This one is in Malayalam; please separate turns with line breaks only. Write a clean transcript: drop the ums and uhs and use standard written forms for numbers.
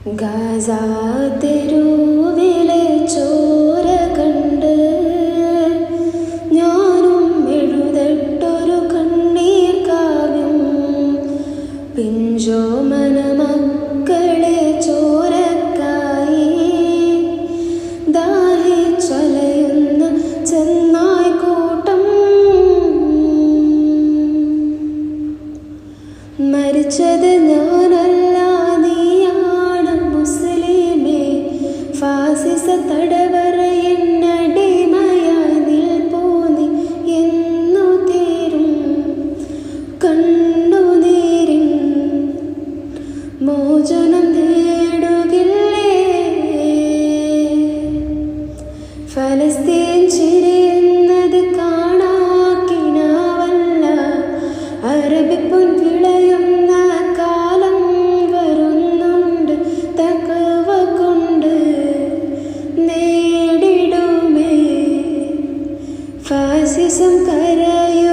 ഗാസ തെരുവിലെ ചോര കണ്ട് ഞാനും എഴുതട്ടൊരു കണ്ണീർ കാവ്യം. പിഞ്ചോമന മക്കളെ ചോരക്കായി ദാഹിച്ചലയുന്ന ചെന്നായ് കൂട്ടം. മരിച്ചത് ഞാനല്ല, ഫാസിസ തടവറയെന്നടിമയായി നിൽപ്പൂ നീ എന്നു തീരും കണ്ണുനീരിൻ മോചനം നേടുകില്ലേ? ഫലസ്തീൻ ചിരിയുന്നത് കാണാക്കിനാവല്ല, അറബിപ്പൊൻ വിളയുന്ന കാലം വരുന്നുണ്ട്. തഖ്വ കൊണ്ട് നേടിടുമേ ഫാസിസം കരയോ